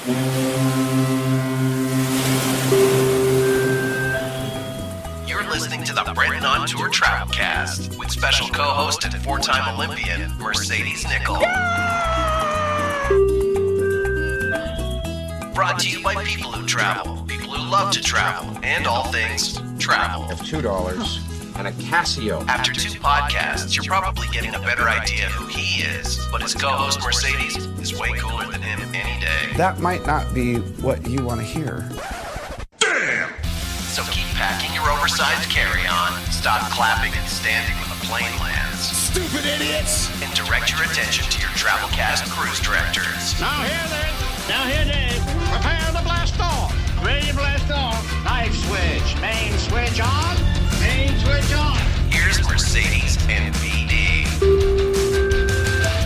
You're listening to the Brenton on Tour Travelcast with special co-host and four-time Olympian Mercedes Nicoll. Brought to you by people who travel, people who love to travel, and all things travel. Of $2 and a Casio. After 2 podcasts, you're probably getting a better idea who he is, but his co-host Mercedes is way cooler than him any day. That might not be what you want to hear. Damn! So keep packing your oversized carry-on, stop clapping and standing when the plane lands. Stupid idiots! And direct your attention to your Travelcast cruise directors. Now here, Dave. Prepare to blast off. Ready to blast off. Light switch. Main switch on. Main switch on. Here's Mercedes and VD.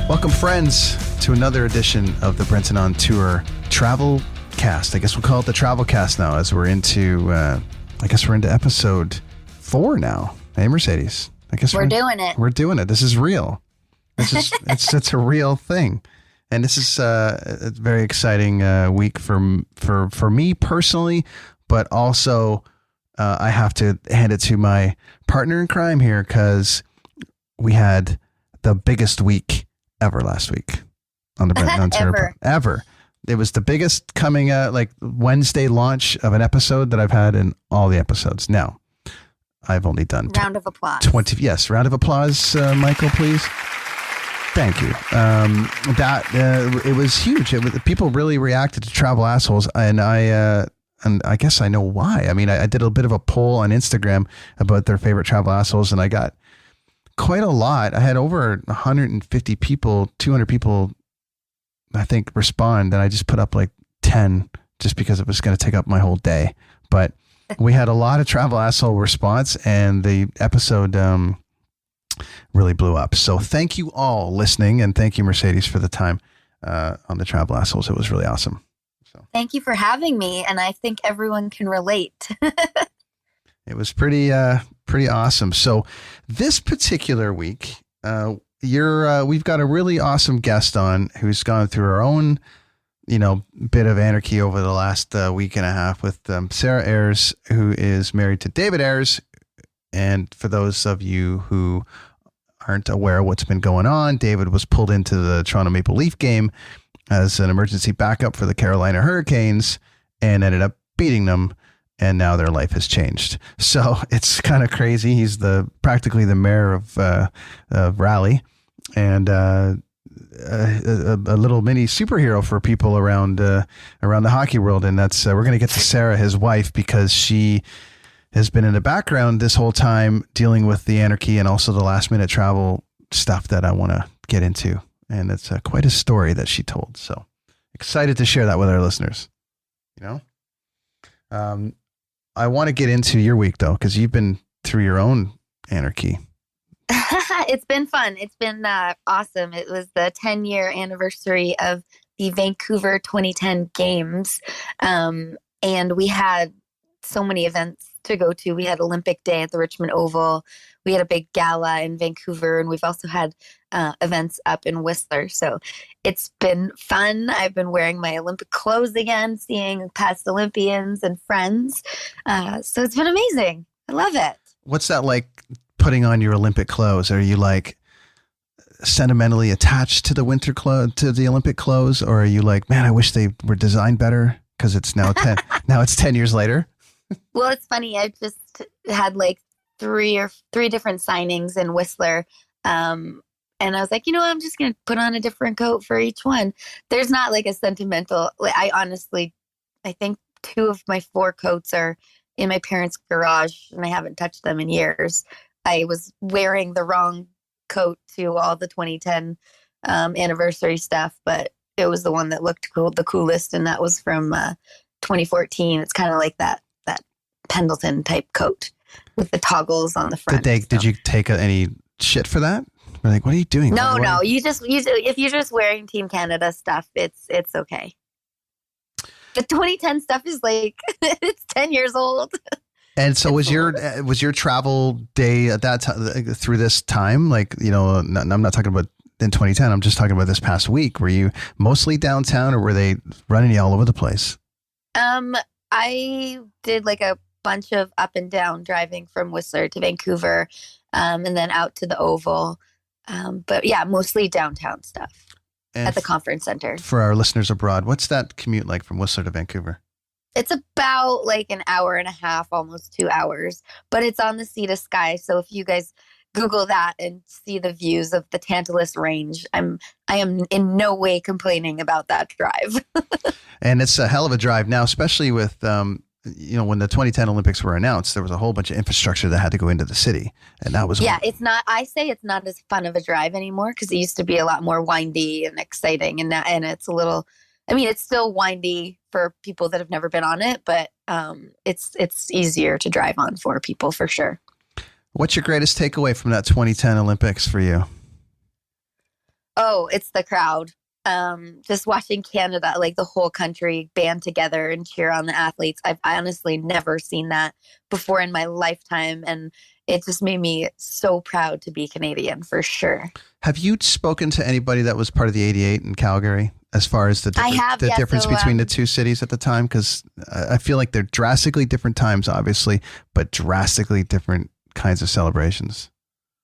Welcome, friends, to another edition of the Brenton on Tour Travelcast. I guess we'll call it the Travelcast now, as we're into episode 4 now. Hey, Mercedes. I guess we're doing it. We're doing it. This is real. It's a real thing. And this is a very exciting week for me personally, but also I have to hand it to my partner in crime here, because we had the biggest week ever last week on the Brenton on Tour. Ever. It was the biggest coming like Wednesday launch of an episode that I've had in all the episodes. Now, I've only done round of applause. 20. Yes, round of applause, Michael, please. Thank you. It was huge. People really reacted to Travel Assholes, and I guess I know why. I mean, I did a bit of a poll on Instagram about their favorite Travel Assholes, and I got quite a lot. I had over 150 people, 200 people, I think, respond, and I just put up like 10 just because it was going to take up my whole day. But we had a lot of Travel Asshole response, and the episode really blew up. So thank you all listening, and thank you, Mercedes, for the time on the Travel Assholes. It was really awesome. So thank you for having me, and I think everyone can relate. It was pretty awesome. So this particular week, we've got a really awesome guest on who's gone through her own, bit of anarchy over the last week and a half with Sarah Ayers, who is married to David Ayres. And for those of you who aren't aware of what's been going on, David was pulled into the Toronto Maple Leaf game as an emergency backup for the Carolina Hurricanes and ended up beating them. And now their life has changed. So it's kind of crazy. He's practically the mayor of Raleigh, and a little mini superhero for people around the hockey world. And that's we're going to get to Sarah, his wife, because she has been in the background this whole time dealing with the anarchy and also the last minute travel stuff that I want to get into. And it's quite a story that she told. So excited to share that with our listeners. I want to get into your week, though, because you've been through your own anarchy. It's been fun. It's been awesome. It was the 10-year anniversary of the Vancouver 2010 games. And we had so many events to go to. We had Olympic Day at the Richmond Oval. We had a big gala in Vancouver, and we've also had events up in Whistler. So it's been fun. I've been wearing my Olympic clothes again, seeing past Olympians and friends. So it's been amazing. I love it. What's that like, putting on your Olympic clothes? Are you like sentimentally attached to the the Olympic clothes, or are you like, man, I wish they were designed better because it's now 10 now it's 10 years later? Well, it's funny. I just had like three different signings in Whistler. And I was like, I'm just going to put on a different coat for each one. There's not like a sentimental, I think 2 of my 4 coats are in my parents' garage, and I haven't touched them in years. I was wearing the wrong coat to all the 2010 anniversary stuff, but it was the one that looked the coolest. And that was from 2014. It's kind of like that Pendleton type coat with the toggles on the front. Did you take any shit for that? We're like, what are you doing? No. If you're just wearing Team Canada stuff, it's okay. The 2010 stuff is like, it's 10 years old. And so was your travel day at that time through this time? Like, I'm not talking about in 2010. I'm just talking about this past week. Were you mostly downtown, or were they running you all over the place? I did like a bunch of up and down driving from Whistler to Vancouver, and then out to the Oval. But yeah, mostly downtown stuff at the conference center. For our listeners abroad, what's that commute like from Whistler to Vancouver? It's about like an hour and a half, almost 2 hours, but it's on the Sea to Sky. So if you guys Google that and see the views of the Tantalus Range, I am in no way complaining about that drive. And it's a hell of a drive now, especially with, when the 2010 Olympics were announced, there was a whole bunch of infrastructure that had to go into the city. And that was, it's not as fun of a drive anymore, because it used to be a lot more windy and exciting. And it's a little, it's still windy for people that have never been on it, but it's easier to drive on for people for sure. What's your greatest takeaway from that 2010 Olympics for you? Oh, it's the crowd. Just watching Canada, like the whole country band together and cheer on the athletes. I've honestly never seen that before in my lifetime. And it just made me so proud to be Canadian, for sure. Have you spoken to anybody that was part of the 88 in Calgary as far as the difference between the two cities at the time? Because I feel like they're drastically different times, obviously, but drastically different kinds of celebrations.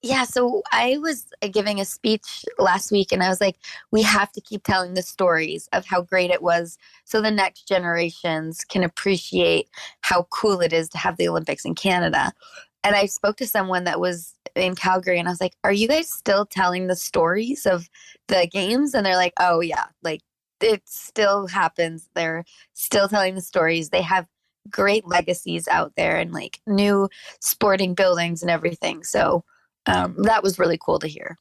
Yeah, so I was giving a speech last week, and I was like, we have to keep telling the stories of how great it was so the next generations can appreciate how cool it is to have the Olympics in Canada. And I spoke to someone that was in Calgary, and I was like, are you guys still telling the stories of the games? And they're like, oh yeah, like it still happens. They're still telling the stories. They have great legacies out there and like new sporting buildings and everything. So that was really cool to hear,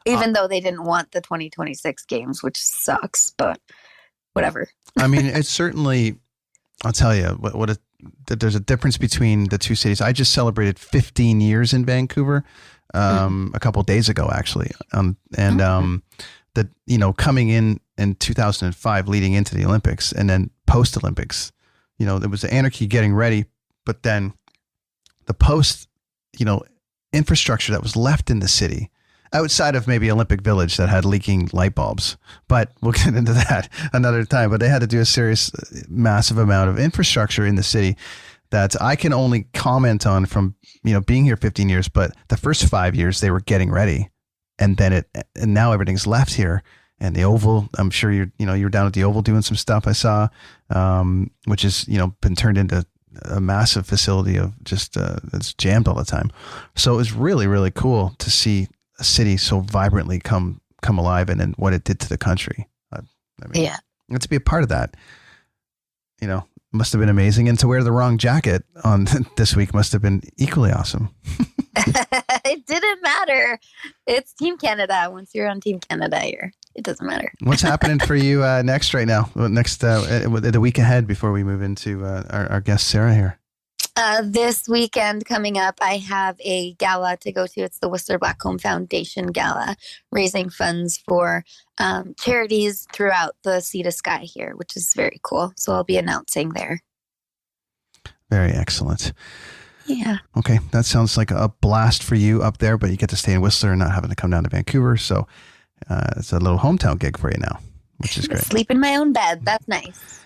even though they didn't want the 2026 games, which sucks, but whatever. It's certainly, I'll tell you there's a difference between the two cities. I just celebrated 15 years in Vancouver a couple of days ago, actually. Coming in 2005, leading into the Olympics, and then post Olympics, there was the anarchy getting ready, but then the post, infrastructure that was left in the city outside of maybe Olympic Village that had leaking light bulbs, but we'll get into that another time. But they had to do a serious, massive amount of infrastructure in the city that I can only comment on from, being here 15 years, but the first 5 years they were getting ready, and then and now everything's left here. And the Oval, I'm sure you're down at the Oval doing some stuff I saw, which has, been turned into a massive facility of just it's jammed all the time. So it was really, really cool to see a city so vibrantly come alive, and then what it did to the country. To be a part of that, must have been amazing. And to wear the wrong jacket on this week must have been equally awesome. It didn't matter. It's Team Canada. Once you're on Team Canada, it doesn't matter. What's happening for you next right now? The week ahead before we move into our guest Sarah here? This weekend coming up, I have a gala to go to. It's the Whistler Blackcomb Foundation Gala, raising funds for charities throughout the Sea to Sky here, which is very cool. So I'll be announcing there. Very excellent. Yeah. Okay. That sounds like a blast for you up there, but you get to stay in Whistler and not having to come down to Vancouver. So it's a little hometown gig for you now, which is great. Sleep in my own bed. That's nice.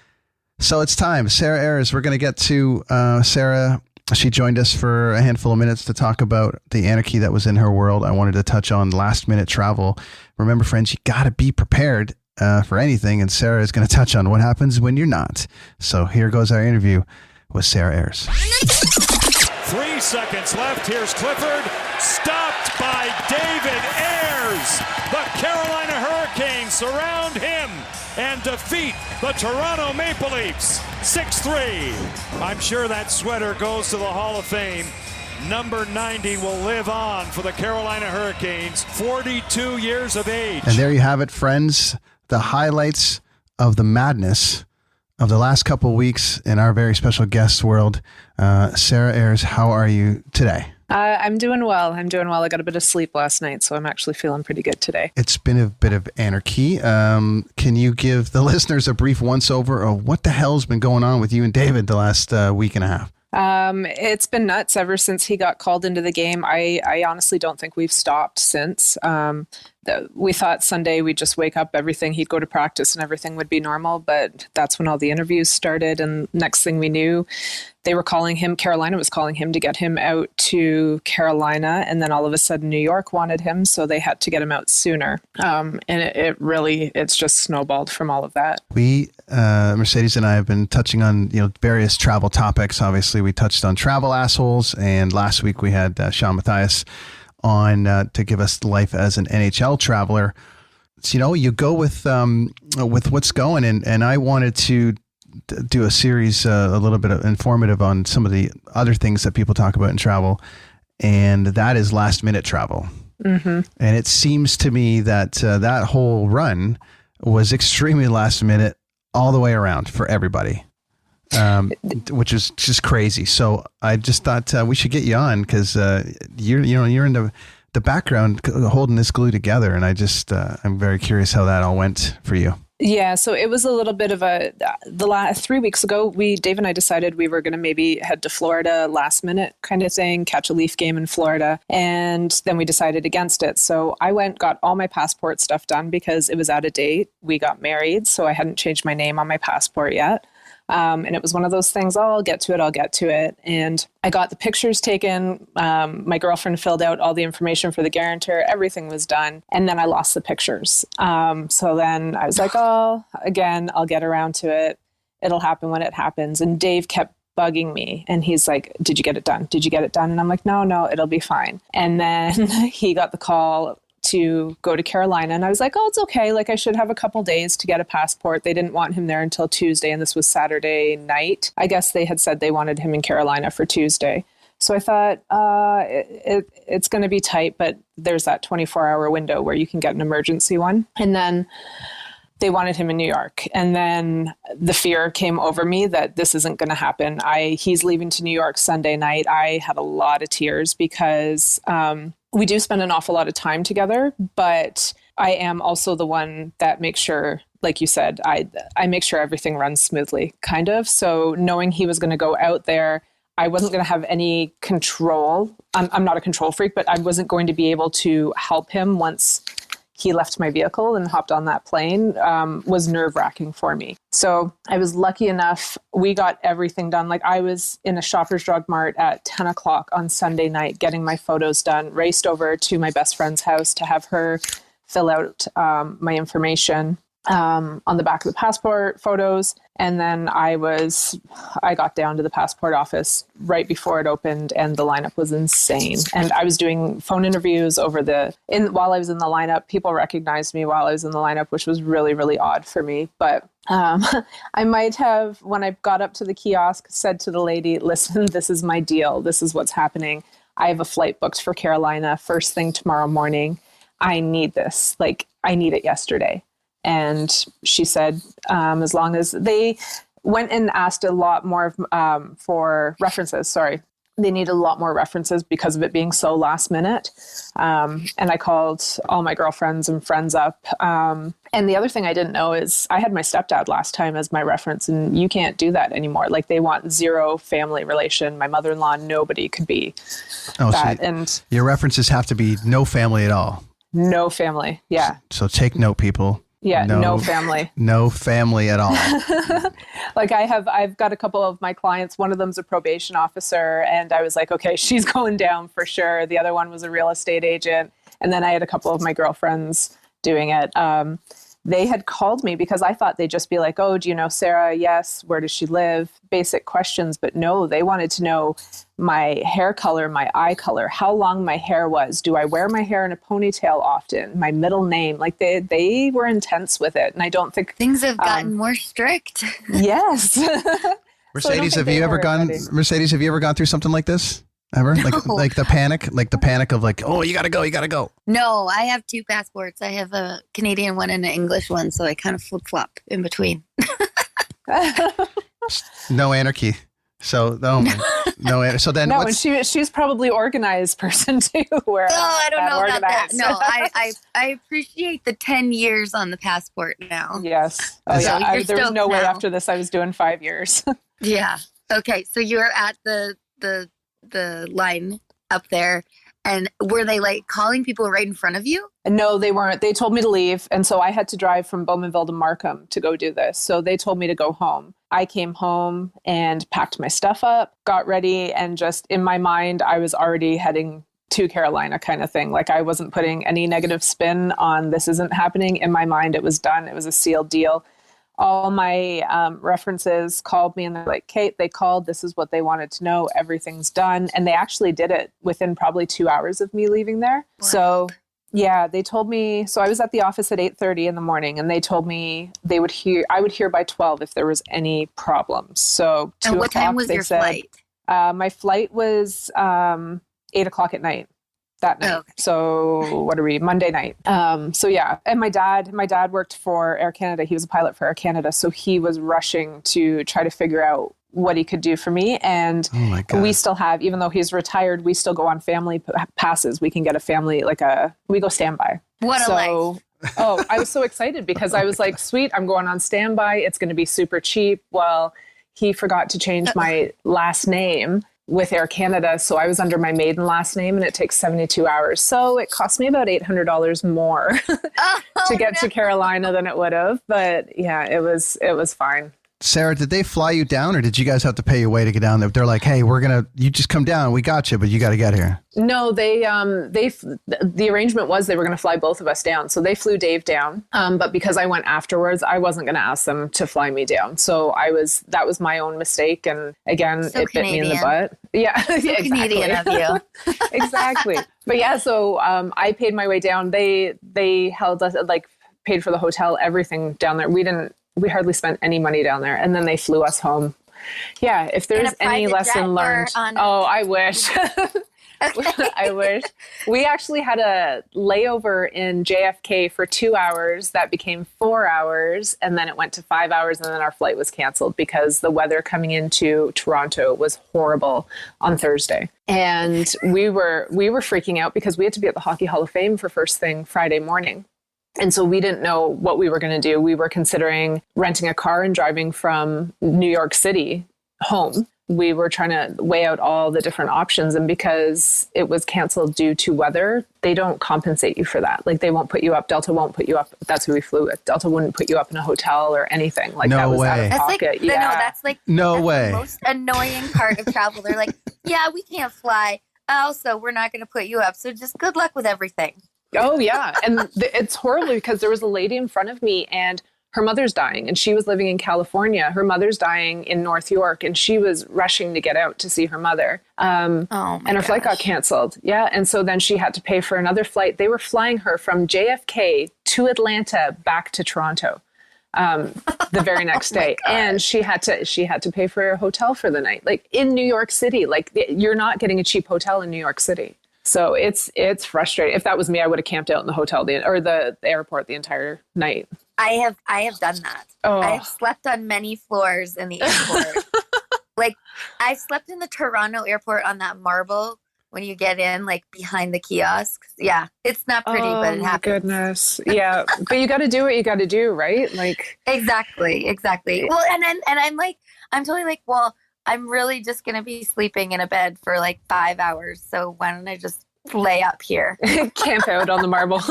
So it's time. Sarah Ayres. We're going to get to Sarah. She joined us for a handful of minutes to talk about the anarchy that was in her world. I wanted to touch on last minute travel. Remember, friends, you got to be prepared for anything. And Sarah is going to touch on what happens when you're not. So here goes our interview with Sarah Ayres. 3 seconds left. Here's Clifford. Stopped by David Ayres. The Carolina Hurricanes surround him and defeat the Toronto Maple Leafs 6-3. I'm sure that sweater goes to the Hall of Fame. Number 90 will live on for the Carolina Hurricanes, 42 years of age. And there you have it, friends. The highlights of the madness of the last couple of weeks in our very special guest world. Sarah Ayres, how are you today? I'm doing well. I got a bit of sleep last night, so I'm actually feeling pretty good today. It's been a bit of anarchy. Can you give the listeners a brief once-over of what the hell's been going on with you and David the last week and a half? It's been nuts ever since he got called into the game. I honestly don't think we've stopped since. We thought Sunday we'd just wake up, he'd go to practice and everything would be normal. But that's when all the interviews started. And next thing we knew, they were calling him, Carolina was calling him to get him out to Carolina. And then all of a sudden New York wanted him, so they had to get him out sooner. And it's just snowballed from all of that. We, Mercedes and I have been touching on, various travel topics. Obviously we touched on travel assholes, and last week we had Sean Matthias on to give us life as an NHL traveler. So, you go with what's going, and I wanted to do a series a little bit informative on some of the other things that people talk about in travel, and that is last minute travel. Mm-hmm. And it seems to me that that whole run was extremely last minute all the way around for everybody. Which is just crazy. So I just thought we should get you on, because you're in the background holding this glue together, and I'm very curious how that all went for you. Yeah, so it was a little bit of the last 3 weeks ago, Dave and I decided we were going to maybe head to Florida last minute kind of thing, catch a Leaf game in Florida. And then we decided against it. So I got all my passport stuff done because it was out of date. We got married, so I hadn't changed my name on my passport yet. And it was one of those things, I'll get to it. And I got the pictures taken. My girlfriend filled out all the information for the guarantor. Everything was done. And then I lost the pictures. So then I was like, I'll get around to it. It'll happen when it happens. And Dave kept bugging me. And he's like, did you get it done? Did you get it done? And I'm like, no, it'll be fine. And then he got the call to go to Carolina. And I was like, oh, it's okay. Like, I should have a couple days to get a passport. They didn't want him there until Tuesday. And this was Saturday night. I guess they had said they wanted him in Carolina for Tuesday. So I thought, it's going to be tight, but there's that 24-hour window where you can get an emergency one. And then they wanted him in New York. And then the fear came over me that this isn't going to happen. He's leaving to New York Sunday night. I had a lot of tears because, we do spend an awful lot of time together, but I am also the one that makes sure, like you said, I make sure everything runs smoothly, kind of. So knowing he was going to go out there, I wasn't going to have any control. I'm not a control freak, but I wasn't going to be able to help him once he left my vehicle and hopped on that plane, was nerve-wracking for me. So I was lucky enough. We got everything done. Like, I was in a Shoppers Drug Mart at 10 o'clock on Sunday night, getting my photos done, raced over to my best friend's house to have her fill out my information on the back of the passport photos. And then I got down to the passport office right before it opened, and the lineup was insane. And I was doing phone interviews while I was in the lineup. People recognized me while I was in the lineup, which was really, really odd for me. But I might have, when I got up to the kiosk, said to the lady, listen, this is my deal. This is what's happening. I have a flight booked for Carolina first thing tomorrow morning. I need this. Like, I need it yesterday. And she said, as long as they went and asked a lot more for references, they needed a lot more references because of it being so last minute. And I called all my girlfriends and friends up. And the other thing I didn't know is I had my stepdad last time as my reference, and you can't do that anymore. Like, they want zero family relation. My mother-in-law, nobody could be that. And your references have to be no family at all. No family. Yeah. So take note, people. Yeah, no family. No family at all. Like, I've got a couple of my clients. One of them's a probation officer, and I was like, okay, she's going down for sure. The other one was a real estate agent. And then I had a couple of my girlfriends doing it. They had called me because I thought they'd just be like, oh, do you know Sarah? Yes. Where does she live? Basic questions. But no, they wanted to know my hair color, my eye color, how long my hair was. Do I wear my hair in a ponytail often? My middle name. Like, they were intense with it. And I don't think things have gotten more strict. Yes. Mercedes, have you ever gone through something like this? Ever? No. Like the panic of like, oh, you gotta go. No, I have two passports. I have a Canadian one and an English one, so I kind of flip-flop in between. No anarchy. So so then no, and she's probably organized person too. Where I don't know about that. No, I appreciate the 10 years on the passport now. Yes. Oh, yeah. There was no way after this I was doing 5 years. Yeah. Okay, so you're at the line up there, and were they like calling people right in front of you? No, they weren't. They told me to leave. And so I had to drive from Bowmanville to Markham to go do this. So they told me to go home. I came home and packed my stuff up, got ready, and just in my mind, I was already heading to Carolina kind of thing. Like I wasn't putting any negative spin on this isn't happening. In my mind, it was done. It was a sealed deal. All my references called me and they're like, Kate, they called. This is what they wanted to know. Everything's done. And they actually did it within probably 2 hours of me leaving there. Wow. So yeah, they told me, so I was at the office at 8:30 in the morning and they told me I would hear by 12 if there was any problems. So 2 and what time was your flight? My flight was 8 o'clock at night. That night. Oh, okay. So what are we? Monday night. So yeah. And my dad worked for Air Canada. He was a pilot for Air Canada. So he was rushing to try to figure out what he could do for me. And we still have, even though he's retired, we still go on family passes. We can get a family, we go standby. What a life. Oh, I was so excited because I was like, sweet, I'm going on standby. It's going to be super cheap. Well, he forgot to change my last name with Air Canada. So I was under my maiden last name and it takes 72 hours. So it cost me about $800 more to get to Carolina than it would have. But yeah, it was fine. Sarah, did they fly you down or did you guys have to pay your way to get down there? They're like, hey, you just come down. We got you, but you got to get here. No, the arrangement was they were going to fly both of us down. So they flew Dave down. But because I went afterwards, I wasn't going to ask them to fly me down. So that was my own mistake. And again, so it Canadian. bit me in the butt. Yeah, so exactly. Canadian of you. Exactly. But yeah, so I paid my way down. They held us, paid for the hotel, everything down there. We hardly spent any money down there. And then they flew us home. Yeah. If there's any lesson learned. I wish. Okay. I wish. We actually had a layover in JFK for 2 hours. That became 4 hours. And then it went to 5 hours. And then our flight was canceled because the weather coming into Toronto was horrible on Thursday. And we were freaking out because we had to be at the Hockey Hall of Fame for first thing Friday morning. And so we didn't know what we were going to do. We were considering renting a car and driving from New York City home. We were trying to weigh out all the different options. And because it was canceled due to weather, they don't compensate you for that. Like they won't put you up. Delta won't put you up. That's who we flew with. Delta wouldn't put you up in a hotel or anything. Like that was out of pocket. That's no way. The most annoying part of travel. They're like, yeah, we can't fly. Also, we're not going to put you up. So just good luck with everything. Oh, yeah. And it's horrible because there was a lady in front of me and her mother's dying and she was living in California. Her mother's dying in North York and she was rushing to get out to see her mother. And her flight got canceled. Yeah. And so then she had to pay for another flight. They were flying her from JFK to Atlanta back to Toronto the very next day. And she had to pay for a hotel for the night, like in New York City. Like you're not getting a cheap hotel in New York City. So it's frustrating. If that was me, I would have camped out in the hotel or the airport the entire night. I have done that. Oh. I have slept on many floors in the airport. Like I slept in the Toronto airport on that marble when you get in, like behind the kiosks. Yeah, it's not pretty, but it happens. Goodness. Yeah, but you got to do what you got to do, right? Like exactly. Well, and I'm totally like, well, I'm really just going to be sleeping in a bed for like 5 hours. So why don't I just lay up here? Camp out on the marble.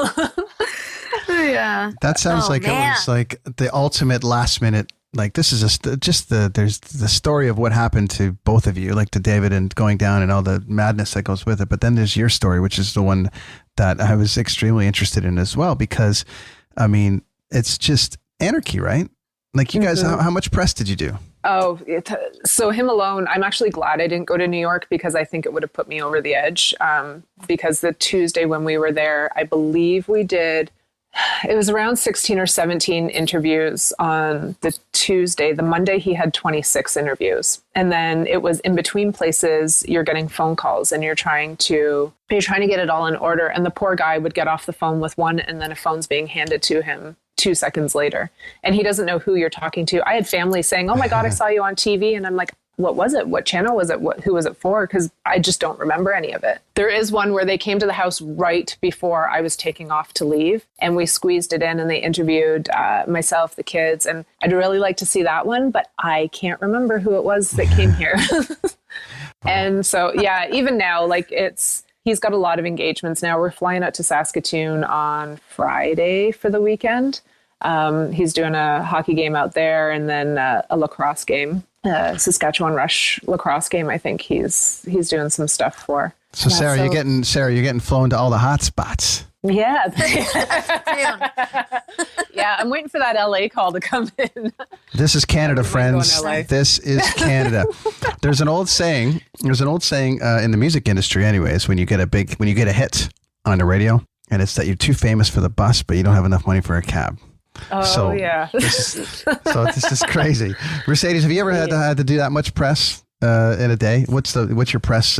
Yeah. That sounds it was like the ultimate last minute. Like this is there's the story of what happened to both of you, like to David and going down and all the madness that goes with it. But then there's your story, which is the one that I was extremely interested in as well, because I mean, it's just anarchy, right? Like you guys, how much press did you do? Oh, so him alone, I'm actually glad I didn't go to New York because I think it would have put me over the edge. Because the Tuesday when we were there, I believe it was around 16 or 17 interviews on the Tuesday. The Monday he had 26 interviews. And then it was in between places, you're getting phone calls and you're trying to get it all in order. And the poor guy would get off the phone with one and then a phone's being handed to him 2 seconds later. And he doesn't know who you're talking to. I had family saying, oh my God, I saw you on TV. And I'm like, what was it? What channel was it? Who was it for? Because I just don't remember any of it. There is one where they came to the house right before I was taking off to leave, and we squeezed it in, and they interviewed myself, the kids, and I'd really like to see that one, but I can't remember who it was that came here. And so, yeah, even now, like he's got a lot of engagements now. We're flying out to Saskatoon on Friday for the weekend. He's doing a hockey game out there, and then a lacrosse game. Saskatchewan Rush lacrosse game. I think he's doing some stuff for. So Sarah, you're getting flown to all the hot spots. Yeah. Yeah, I'm waiting for that LA call to come in. This is Canada, friends. This is Canada. There's an old saying in the music industry anyways, when you get a hit on the radio, and it's that you're too famous for the bus, but you don't have enough money for a cab. Oh, so, yeah. This is crazy. Mercedes, have you ever had to do that much press in a day? What's your press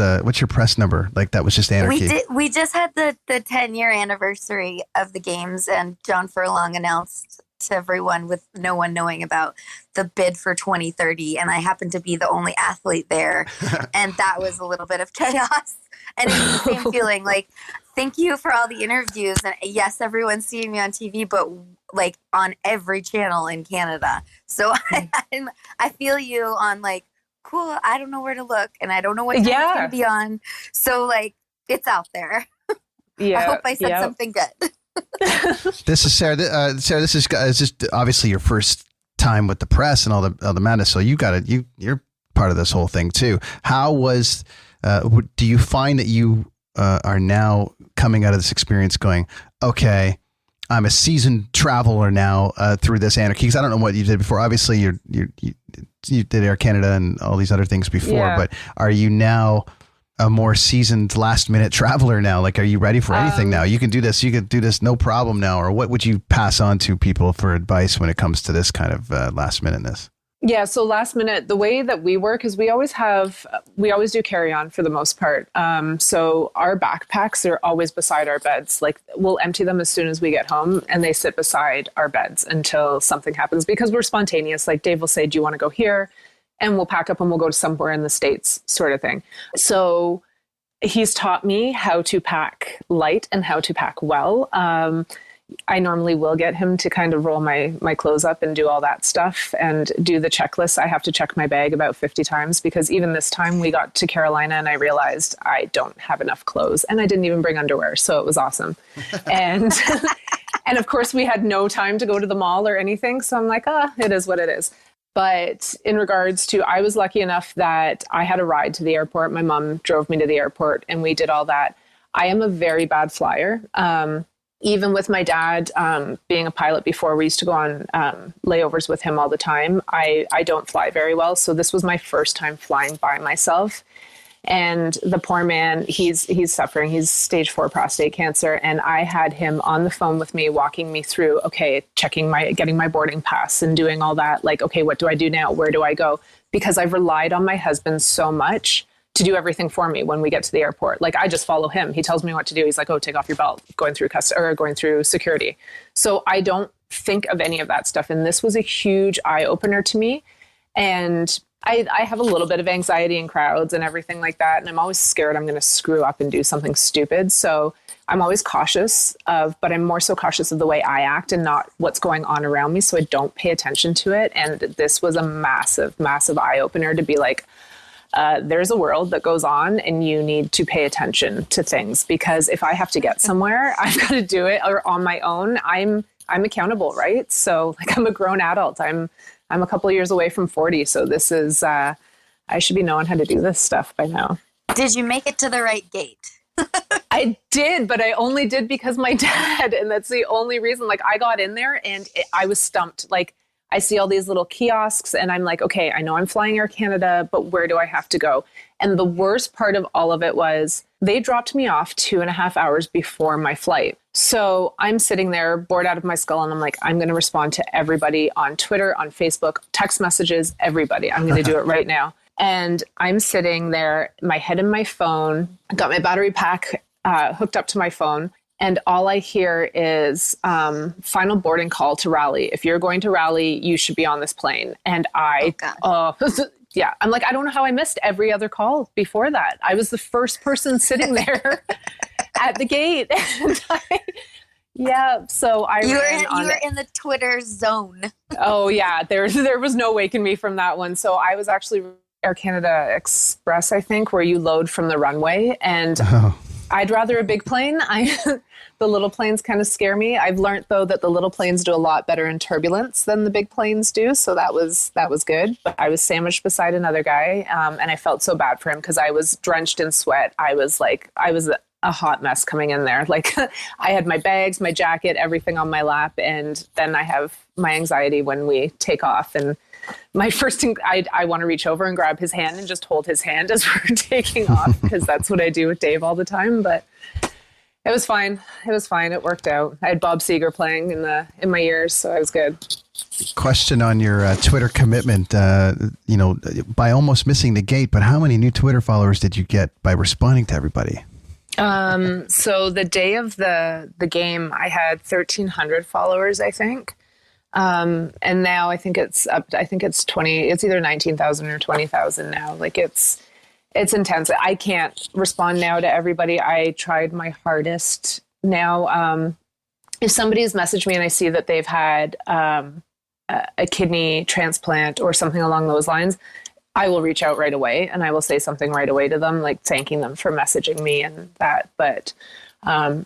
number? Like, that was just anarchy. We just had the 10-year anniversary of the games, and John Furlong announced to everyone with no one knowing about the bid for 2030, and I happened to be the only athlete there, and that was a little bit of chaos. And it's the same feeling, like, thank you for all the interviews, and yes, everyone's seeing me on TV, but like on every channel in Canada. So I feel you on, like, cool, I don't know where to look, and I don't know what time it's going to be on. So, like, it's out there. Yeah, I hope I said something good. This is Sarah. Sarah, this is just obviously your first time with the press and all the madness. So you're part of this whole thing too. How was? Do you find that you are now coming out of this experience going, okay, I'm a seasoned traveler now through this anarchy? Because I don't know what you did before. Obviously, you did Air Canada and all these other things before, but are you now a more seasoned last minute traveler now? Like, are you ready for anything now? You can do this. You can do this, no problem now. Or what would you pass on to people for advice when it comes to this kind of last minuteness? Yeah. So last minute, the way that we work is we always do carry on for the most part. So our backpacks are always beside our beds. Like, we'll empty them as soon as we get home, and they sit beside our beds until something happens, because we're spontaneous. Like, Dave will say, do you want to go here? And we'll pack up and we'll go to somewhere in the States, sort of thing. So he's taught me how to pack light and how to pack well. I normally will get him to kind of roll my clothes up and do all that stuff and do the checklist. I have to check my bag about 50 times, because even this time we got to Carolina and I realized I don't have enough clothes, and I didn't even bring underwear. So it was awesome. And and of course we had no time to go to the mall or anything. So I'm like, it is what it is. But in regards to, I was lucky enough that I had a ride to the airport. My mom drove me to the airport and we did all that. I am a very bad flyer. Even with my dad being a pilot before, we used to go on layovers with him all the time. I don't fly very well. So this was my first time flying by myself. And the poor man, he's suffering. He's stage 4 prostate cancer. And I had him on the phone with me, walking me through, okay, getting my boarding pass and doing all that. Like, okay, what do I do now? Where do I go? Because I've relied on my husband so much to do everything for me when we get to the airport. Like, I just follow him. He tells me what to do. He's like, oh, take off your belt, going through security. So I don't think of any of that stuff. And this was a huge eye opener to me. And I have a little bit of anxiety in crowds and everything like that. And I'm always scared I'm going to screw up and do something stupid. So I'm always cautious but I'm more so cautious of the way I act and not what's going on around me. So I don't pay attention to it. And this was a massive, massive eye opener to be like, there's a world that goes on and you need to pay attention to things, because if I have to get somewhere, I've got to do it or on my own. I'm accountable, right? So, like, I'm a grown adult. I'm a couple of years away from 40. So this is, I should be knowing how to do this stuff by now. Did you make it to the right gate? I did, but I only did because my dad, and that's the only reason. Like, I got in there and I was stumped. Like, I see all these little kiosks and I'm like, okay, I know I'm flying Air Canada, but where do I have to go? And the worst part of all of it was they dropped me off 2.5 hours before my flight. So I'm sitting there bored out of my skull and I'm like, I'm going to respond to everybody on Twitter, on Facebook, text messages, everybody. I'm going to do it right now. And I'm sitting there, my head in my phone, got my battery pack hooked up to my phone. And all I hear is final boarding call to Raleigh. If you're going to Raleigh, you should be on this plane. And yeah, I'm like, I don't know how I missed every other call before that. I was the first person sitting there at the gate. And so you were in the Twitter zone. Oh yeah, there was no waking me from that one. So I was actually Air Canada Express, I think, where you load from the runway, and I'd rather a big plane. The little planes kind of scare me. I've learned though that the little planes do a lot better in turbulence than the big planes do. So that was good. But I was sandwiched beside another guy, and I felt so bad for him because I was drenched in sweat. I was a hot mess coming in there. Like I had my bags, my jacket, everything on my lap, and then I have my anxiety when we take off. And my first thing, I want to reach over and grab his hand and just hold his hand as we're taking off, because that's what I do with Dave all the time. But it was fine. It worked out. I had Bob Seger playing in my ears, so I was good. Question on your Twitter commitment, by almost missing the gate, but how many new Twitter followers did you get by responding to everybody? So the day of the game, I had 1,300 followers, I think. And now I think it's up. I think it's 20. It's either 19,000 or 20,000 now. Like it's intense. I can't respond now to everybody. I tried my hardest. Now, if somebody's messaged me and I see that they've had a kidney transplant or something along those lines, I will reach out right away and I will say something right away to them, like thanking them for messaging me and that. But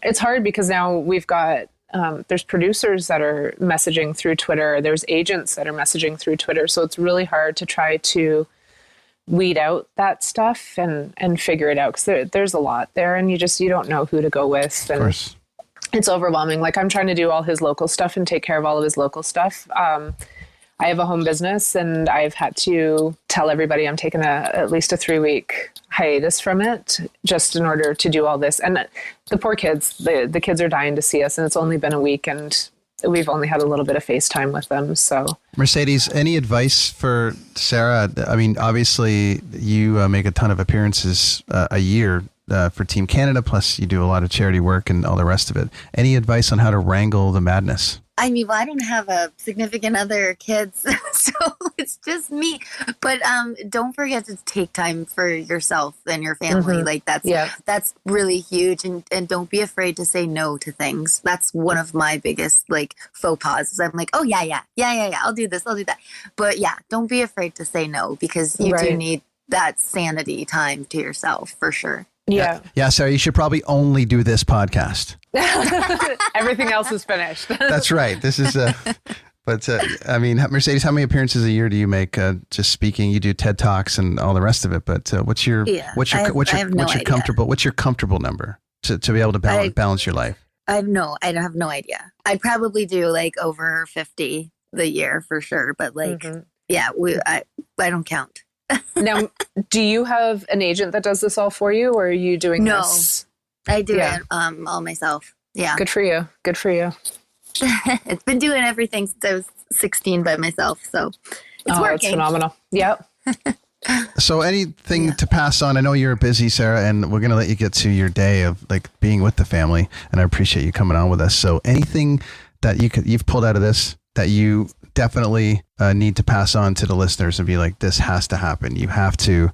it's hard because now we've got there's producers that are messaging through Twitter. There's agents that are messaging through Twitter. So it's really hard to try to weed out that stuff and figure it out, because there's a lot there and you don't know who to go with. And of course. It's overwhelming. Like I'm trying to do all his local stuff and take care of all of his local stuff. I have a home business and I've had to tell everybody I'm taking at least a 3-week hiatus from it just in order to do all this. And the poor kids, the kids are dying to see us, and it's only been a week and we've only had a little bit of FaceTime with them. So Mercedes, any advice for Sarah? I mean, obviously you make a ton of appearances a year for Team Canada, plus you do a lot of charity work and all the rest of it. Any advice on how to wrangle the madness? I mean, well, I don't have a significant other, kids, so it's just me. But don't forget to take time for yourself and your family. Mm-hmm. Like that's really huge. And don't be afraid to say no to things. That's one of my biggest faux pas. I'm like, oh yeah, I'll do this, I'll do that. But yeah, don't be afraid to say no, because you do need that sanity time to yourself for sure. Yeah. Sarah, you should probably only do this podcast. Everything else is finished. That's right. This is but I mean, Mercedes, how many appearances a year do you make just speaking? You do TED Talks and all the rest of it, but what's your comfortable number to be able to balance your life? I have no idea. I'd probably do over 50 the year for sure, but I don't count. Now, do you have an agent that does this all for you, or are you doing this? No, I do it all myself. Yeah. Good for you. It's been doing everything since I was 16 by myself, so it's working. It's phenomenal. Yep. So anything to pass on? I know you're busy, Sarah, and we're going to let you get to your day of being with the family, and I appreciate you coming on with us. So anything that you've pulled out of this that you definitely need to pass on to the listeners and be like, this has to happen. You have to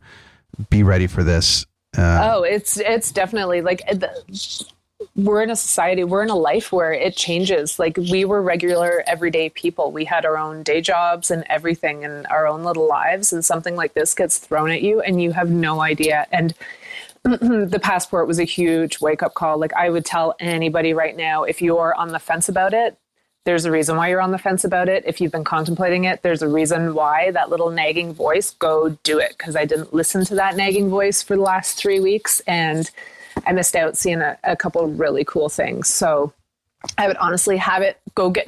be ready for this. It's definitely we're in a society, we're in a life where it changes. We were regular everyday people. We had our own day jobs and everything and our own little lives, and something like this gets thrown at you and you have no idea. And the passport was a huge wake up call. I would tell anybody right now, if you're on the fence about it, there's a reason why you're on the fence about it. If you've been contemplating it, there's a reason why. That little nagging voice, go do it. Because I didn't listen to that nagging voice for the last 3 weeks, and I missed out seeing a couple of really cool things. So I would honestly have it,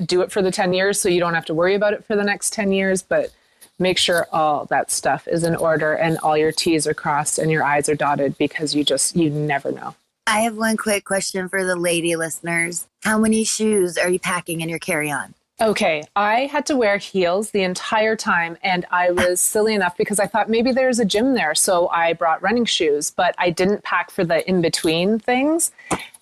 do it for the 10 years so you don't have to worry about it for the next 10 years. But make sure all that stuff is in order and all your T's are crossed and your I's are dotted, because you never know. I have one quick question for the lady listeners. How many shoes are you packing in your carry-on? Okay, I had to wear heels the entire time, and I was silly enough because I thought maybe there's a gym there, so I brought running shoes, but I didn't pack for the in-between things.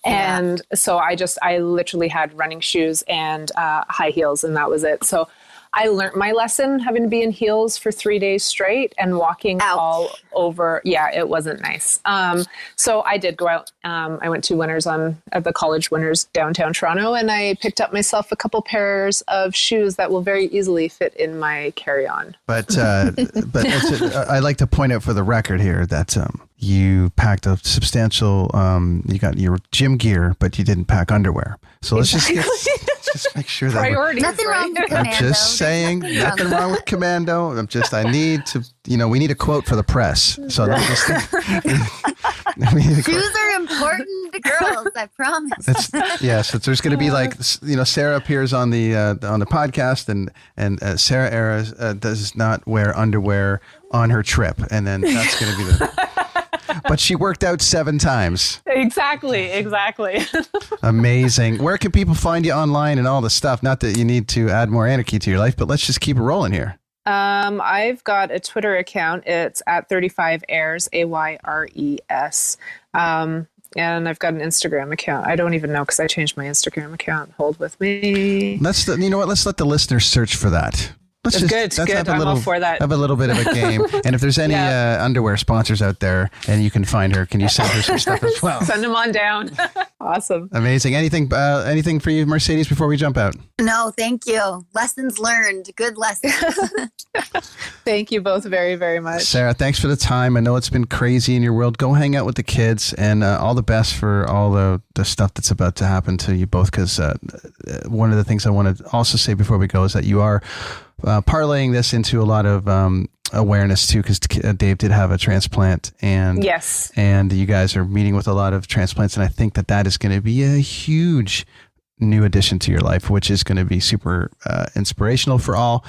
And so I literally had running shoes and high heels, and that was it. So I learned my lesson having to be in heels for 3 days straight and walking all over. Yeah, it wasn't nice. So I did go out. I went to Winners at the College Winners downtown Toronto, and I picked up myself a couple pairs of shoes that will very easily fit in my carry-on. But I like to point out for the record here that you packed a substantial, you got your gym gear, but you didn't pack underwear. So let's just make sure that priorities. Nothing wrong with Commando. I'm just saying, nothing wrong with Commando. I need to, we need a quote for the press. So we need a quote. Shoes are important to girls, I promise. Yes, there's going to be like, Sarah appears on the podcast, and Sarah Ayres does not wear underwear on her trip, and then that's going to be the. But she worked out 7 times. Exactly. Amazing. Where can people find you online and all the stuff? Not that you need to add more anarchy to your life, but let's just keep it rolling here. I've got a Twitter account. It's at 35 Ayres, AYRES. And I've got an Instagram account. I don't even know because I changed my Instagram account. Hold with me. Let's let the listeners search for that. Good. I'm all for that. Have a little bit of a game. And if there's any underwear sponsors out there and you can find her, can you send her some stuff as well? Send them on down. Awesome. Amazing. Anything for you, Mercedes, before we jump out? No, thank you. Lessons learned. Good lessons. Thank you both very, very much. Sarah, thanks for the time. I know it's been crazy in your world. Go hang out with the kids, and all the best for all the stuff that's about to happen to you both, because one of the things I want to also say before we go is that you are parlaying this into a lot of awareness too, because Dave did have a transplant, and yes, and you guys are meeting with a lot of transplants, and I think that is going to be a huge new addition to your life, which is going to be super inspirational for all.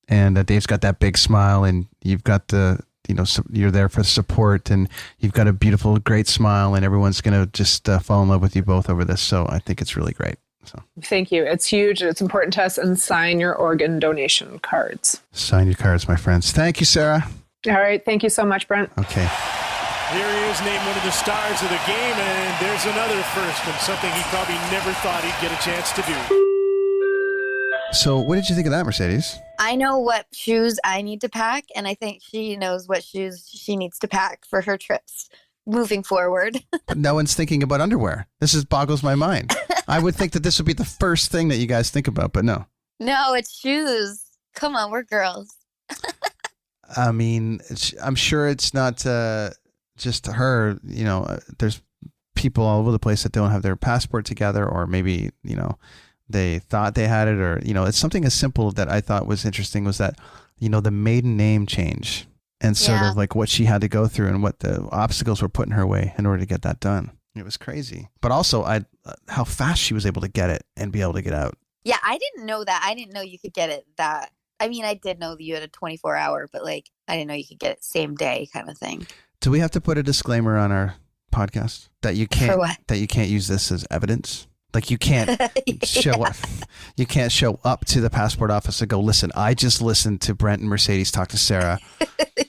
And Dave's got that big smile, and you've got you're there for support, and you've got a beautiful, great smile, and everyone's going to just fall in love with you both over this. So I think it's really great. So. Thank you. It's huge. It's important to us. And sign your organ donation cards. Sign your cards, my friends. Thank you, Sarah. All right. Thank you so much, Brent. Okay. Here he is, named one of the stars of the game, and there's another first, and something he probably never thought he'd get a chance to do. So what did you think of that, Mercedes? I know what shoes I need to pack, and I think she knows what shoes she needs to pack for her trips moving forward. But no one's thinking about underwear. This boggles my mind. I would think that this would be the first thing that you guys think about, but no. No, it's shoes. Come on, we're girls. I mean, I'm sure it's not just her. There's people all over the place that don't have their passport together, or maybe, they thought they had it, or, it's something as simple that I thought was interesting was that, the maiden name change and sort of like what she had to go through and what the obstacles were put in her way in order to get that done. It was crazy. But also how fast she was able to get it and be able to get out. Yeah, I didn't know that. I didn't know you could get it that. I mean, I did know that you had a 24-hour, but I didn't know you could get it same day kind of thing. Do we have to put a disclaimer on our podcast that you can't use this as evidence? Like you can't show up. You can't show up to the passport office and go, listen, I just listened to Brent and Mercedes talk to Sarah.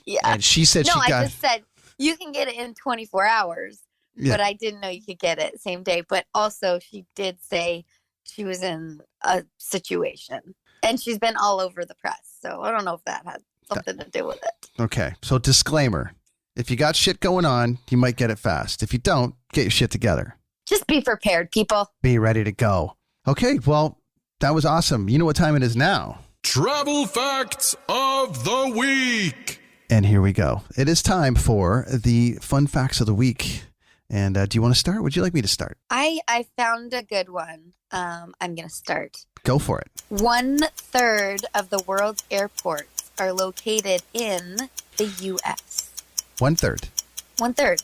Yeah. And she said I just said you can get it in 24 hours, but I didn't know you could get it same day. But also she did say she was in a situation, and she's been all over the press. So I don't know if that had something to do with it. Okay. So disclaimer, if you got shit going on, you might get it fast. If you don't, get your shit together. Just be prepared, people. Be ready to go. Okay, well, that was awesome. You know what time it is now? Travel Facts of the Week. And here we go. It is time for the Fun Facts of the Week. And do you want to start? Would you like me to start? I found a good one. I'm going to start. Go for it. 1/3 of the world's airports are located in the U.S. 1/3. 1/3.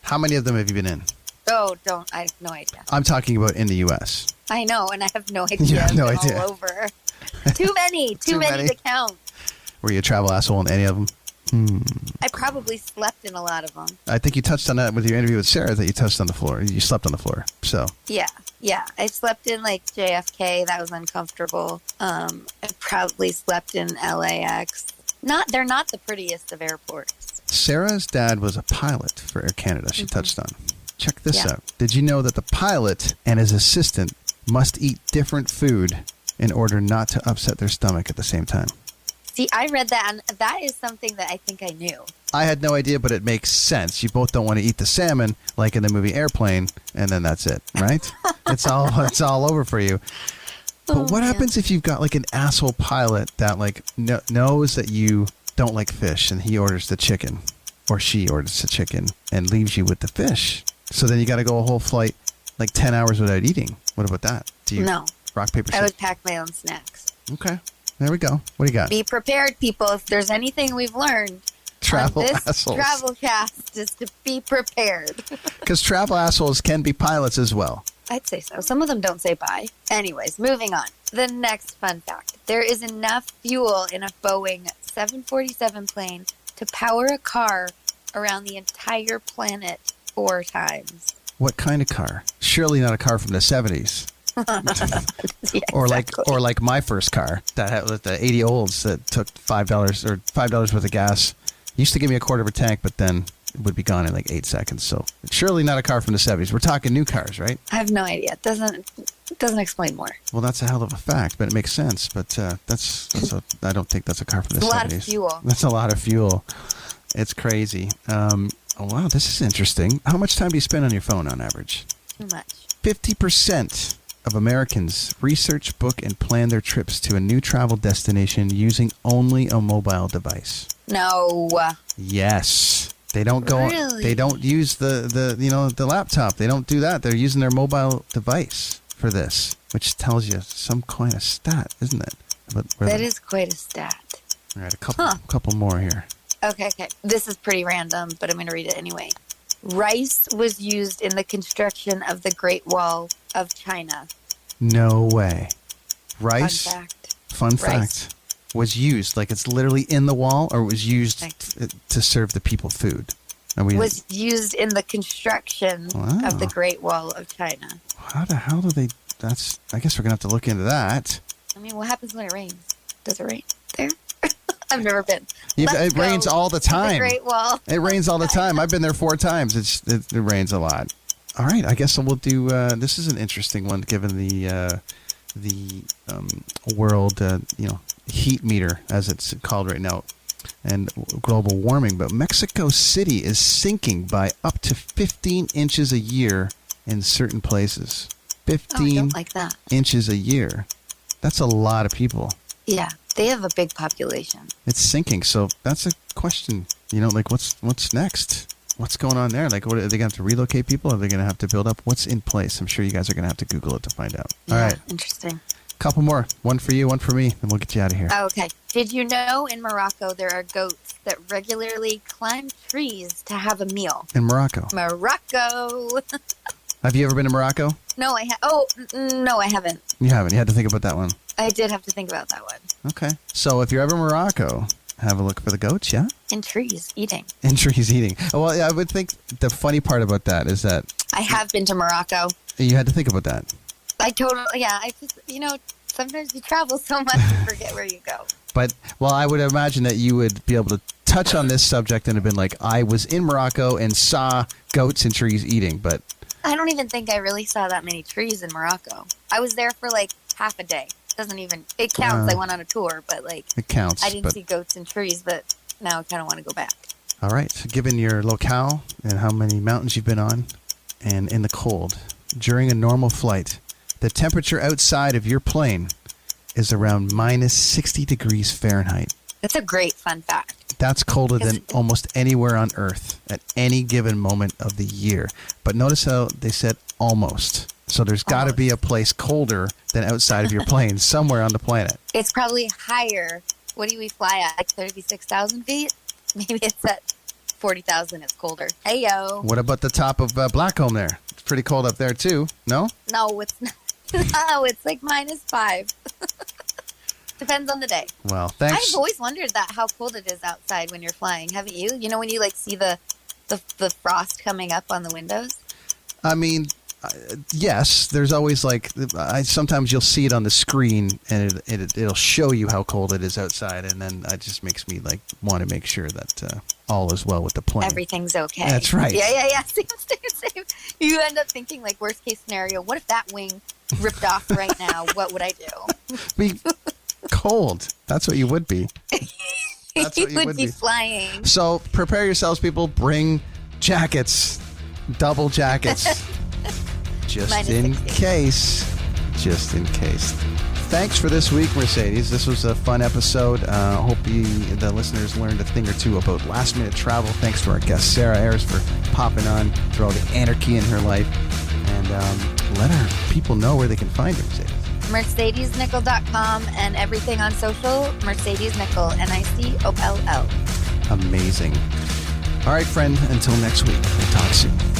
How many of them have you been in? Oh, I have no idea. I'm talking about in the U.S. I know, and I have no idea. You have no I've been idea. All over. Too many. Too many to count. Were you a travel asshole in any of them? I probably slept in a lot of them. I think you touched on that with your interview with Sarah, that you touched on the floor. You slept on the floor. So Yeah. I slept in JFK. That was uncomfortable. I probably slept in LAX. They're not the prettiest of airports. Sarah's dad was a pilot for Air Canada. She touched on. Check this out. Did you know that the pilot and his assistant must eat different food in order not to upset their stomach at the same time. See, I read that, and that is something that I think I knew. I had no idea, but it makes sense. You both don't want to eat the salmon like in the movie Airplane, and then that's it, right? It's all over for you. But what happens if you've got like an asshole pilot that like knows that you don't like fish, and he orders the chicken, or she orders the chicken, and leaves you with the fish? So then you got to go a whole flight, like 10 hours without eating. What about that? Do you No. rock, paper, I scissors? would pack my own snacks. Okay. There we go. What do you got? Be prepared, people. If there's anything we've learned Travel on this assholes. travel cast, is to be prepared. Because travel assholes can be pilots as well. I'd say so. Some of them don't say bye. Anyways, moving on. The next fun fact. There is enough fuel in a Boeing 747 plane to power a car around the entire planet 4 times. What kind of car? Surely not a car from the 70s. Yeah, Or exactly. like my first car that had with the 80 olds that took $5 worth of gas. Used to give me a quarter of a tank, but then it would be gone in like 8 seconds. So surely not a car from the 70s. We're talking new cars, right? I have no idea. It doesn't explain more. Well, that's a hell of a fact, but it makes sense. But I don't think that's a car from the 70s. It's a lot of fuel. That's a lot of fuel. It's crazy. Oh, wow, this is interesting. How much time do you spend on your phone on average? Too much. 50% of Americans research, book, and plan their trips to a new travel destination using only a mobile device. No. Yes. They don't go. Really? They don't use the laptop. They don't do that. They're using their mobile device for this, which tells you some kind of stat, isn't it? That is quite a stat. All right, a couple more here. Okay. This is pretty random, but I'm going to read it anyway. Rice was used in the construction of the Great Wall of China. No way. Rice. Fun fact. Fun fact. Was used like it's literally in the wall, or was used to serve the people food. Was used in the construction of the Great Wall of China. How the hell do they? I guess we're gonna have to look into that. I mean, what happens when it rains? Does it rain there? I've never been. It rains all the time. The Great Wall. It rains all the time. I've been there 4 times. It rains a lot. All right, I guess we'll do. This is an interesting one, given the world, heat meter, as it's called right now, and global warming. But Mexico City is sinking by up to 15 inches a year in certain places. 15 don't like that. inches a year. That's a lot of people. Yeah, they have a big population. It's sinking, so that's a question. Like what's next? What's going on there? Like, what, are they going to have to relocate people? Are they going to have to build up? What's in place? I'm sure you guys are going to have to Google it to find out. Yeah, all right. Interesting. Couple more. One for you, one for me, and we'll get you out of here. Okay. Did you know in Morocco there are goats that regularly climb trees to have a meal? In Morocco. Morocco. Have you ever been to Morocco? No, I haven't. You haven't. You had to think about that one. I did have to think about that one. Okay. So if you're ever in Morocco, have a look for the goats, yeah? In trees, eating. In trees, eating. Well, yeah, I would think the funny part about that is that... I have been to Morocco. You had to think about that. I just, sometimes you travel so much you forget where you go. But, well, I would imagine that you would be able to touch on this subject and have been like, I was in Morocco and saw goats and trees eating, but... I don't even think I really saw that many trees in Morocco. I was there for like half a day. It counts. I went on a tour, but it counts. I didn't see goats and trees, but now I kind of want to go back. All right. So given your locale and how many mountains you've been on and in the cold, during a normal flight, the temperature outside of your plane is around minus 60 degrees Fahrenheit. That's a great fun fact. That's colder than almost anywhere on Earth at any given moment of the year. But notice how they said almost. So there's got to be a place colder than outside of your plane somewhere on the planet. It's probably higher. What do we fly at? Like 36,000 feet? Maybe it's at 40,000. It's colder. Hey, yo. What about the top of Blackcomb there? It's pretty cold up there, too. No? No, it's not. No, it's like -5. Depends on the day. Well, thanks. I've always wondered how cold it is outside when you're flying. Haven't you? When you see the frost coming up on the windows? I mean, yes. There's always sometimes you'll see it on the screen and it'll show you how cold it is outside, and then it just makes me want to make sure that all is well with the plane. Everything's okay. That's right. Yeah. Same. You end up thinking worst case scenario. What if that wing ripped off right now, what would I do? Be cold. That's what you would be. That's He what you would be flying. So prepare yourselves, people. Bring jackets, double jackets, just in case. Just in case. Thanks for this week, Mercedes. This was a fun episode. Hope the listeners learned a thing or two about last-minute travel. Thanks to our guest, Sarah Ayers, for popping on through all the anarchy in her life. And let our people know where they can find her, Mercedes. MercedesNicoll.com and everything on social, Mercedes Nicoll, Nicoll. Amazing. All right, friend, until next week. We'll talk soon.